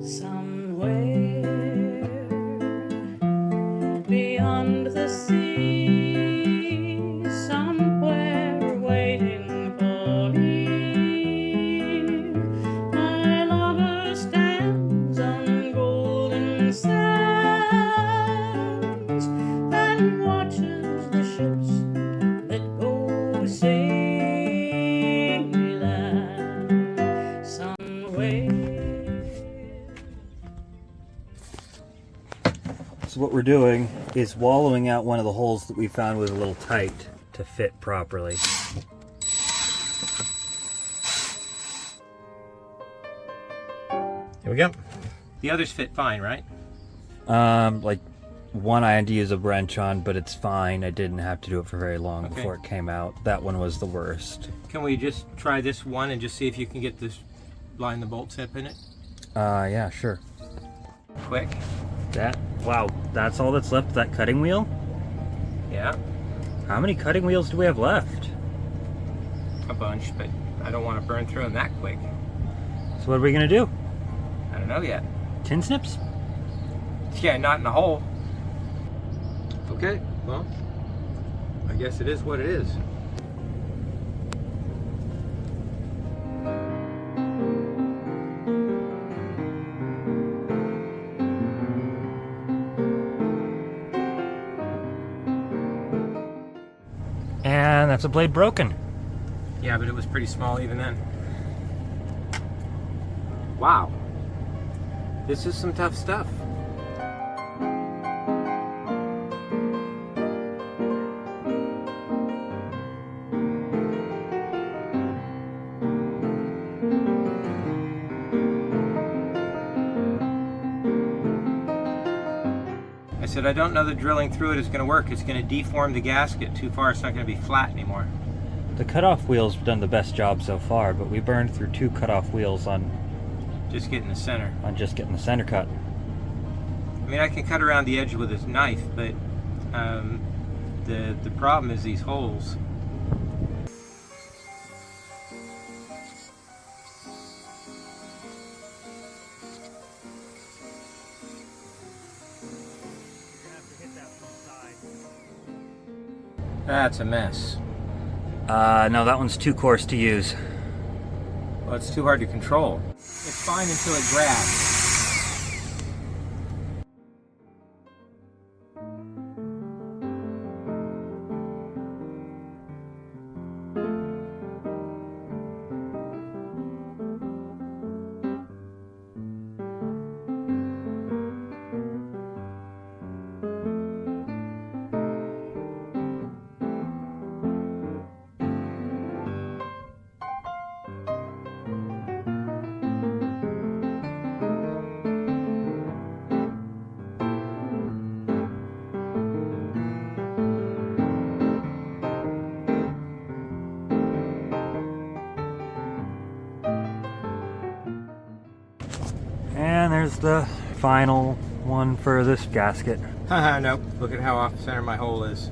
Somewhere beyond the sea, somewhere waiting for me, my lover stands on golden sands and watches the ships that go sailing somewhere. So what we're doing is wallowing out one of the holes that we found was a little tight to fit properly. Here we go. The others fit fine, right? Like one I had to use a wrench on, but it's fine. I didn't have to do it for very long before it came out. That one was the worst. Can we just try this one and just see if you can get this line the bolt tip in it? Yeah, sure. Quick. Wow, that's all that's left of that cutting wheel? Yeah. How many cutting wheels do we have left? A bunch, but I don't want to burn through them that quick. So what are we gonna do? I don't know yet. Tin snips? Yeah, not in the hole. Okay, well, I guess it is what it is. And that's a blade broken. Yeah, but it was pretty small even then. Wow. This is some tough stuff. I said, I don't know that drilling through it is going to work. It's going to deform the gasket too far. It's not going to be flat anymore. The cutoff wheel's done the best job so far, but we burned through 2 cutoff wheels on Just getting the center. just getting the center cut. I mean, I can cut around the edge with a knife, but the problem is these holes. That's a mess. No, that one's too coarse to use. Well, it's too hard to control. It's fine until it grabs. And there's the final one for this gasket. Haha, nope. Look at how off center my hole is.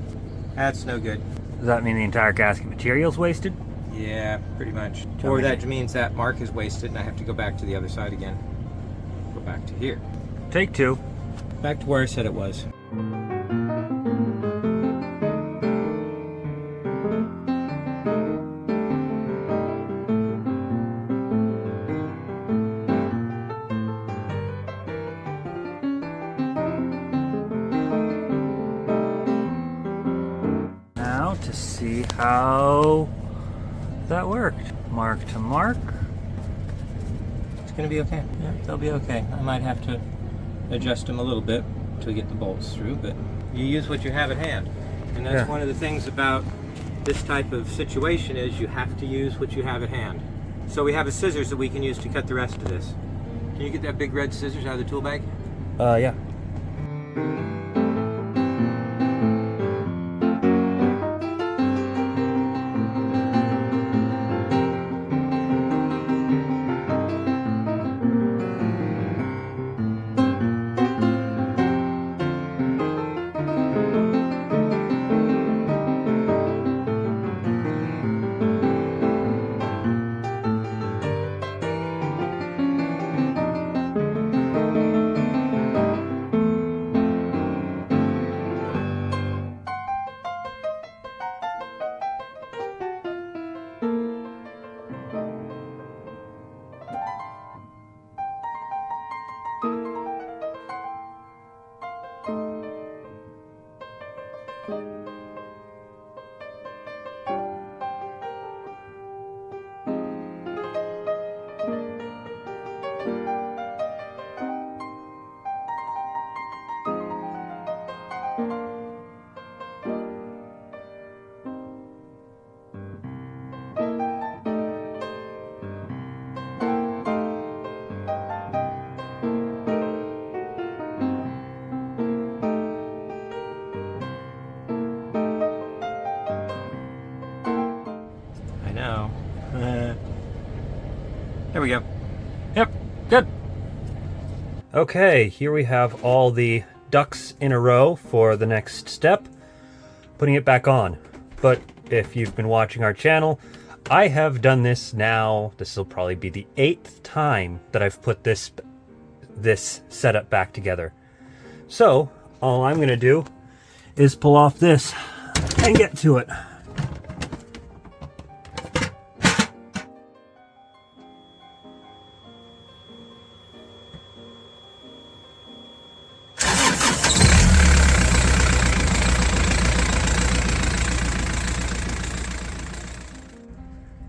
That's no good. Does that mean the entire gasket material's wasted? Yeah, pretty much. Tell Or me that again. means that mark is wasted and I have to go back to the other side again. Go back to here. Take 2. Back to where I said it was. Now to see how that worked. Mark to mark. It's gonna be okay. Yeah, they'll be okay. I might have to adjust them a little bit to get the bolts through, but you use what you have at hand. And that's one of the things about this type of situation is you have to use what you have at hand. So we have a scissors that we can use to cut the rest of this. Can you get that big red scissors out of the tool bag? Yeah. Good. Okay, here we have all the ducks in a row for the next step, putting it back on. But if you've been watching our channel, I have done this now. This will probably be the 8th time that I've put this setup back together. So all I'm going to do is pull off this and get to it.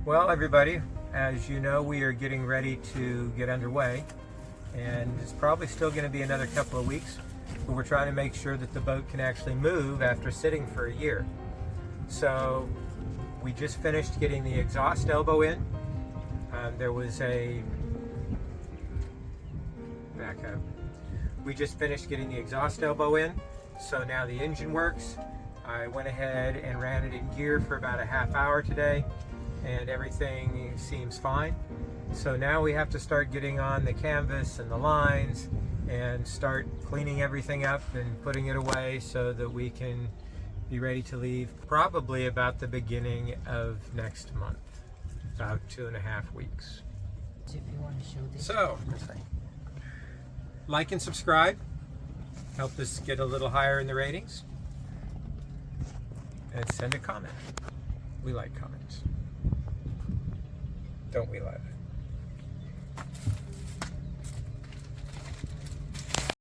Well, everybody, as you know, we are getting ready to get underway, and it's probably still going to be another couple of weeks, but we're trying to make sure that the boat can actually move after sitting for a year. So we just finished getting the exhaust elbow in. There was a back up. We just finished getting the exhaust elbow in, so now the engine works. I went ahead and ran it in gear for about a half hour today, and everything seems fine. So now we have to start getting on the canvas and the lines and start cleaning everything up and putting it away so that we can be ready to leave probably about the beginning of next month, about 2.5 weeks. So, like and subscribe, help us get a little higher in the ratings, and send a comment. We like comments. Don't we, love it?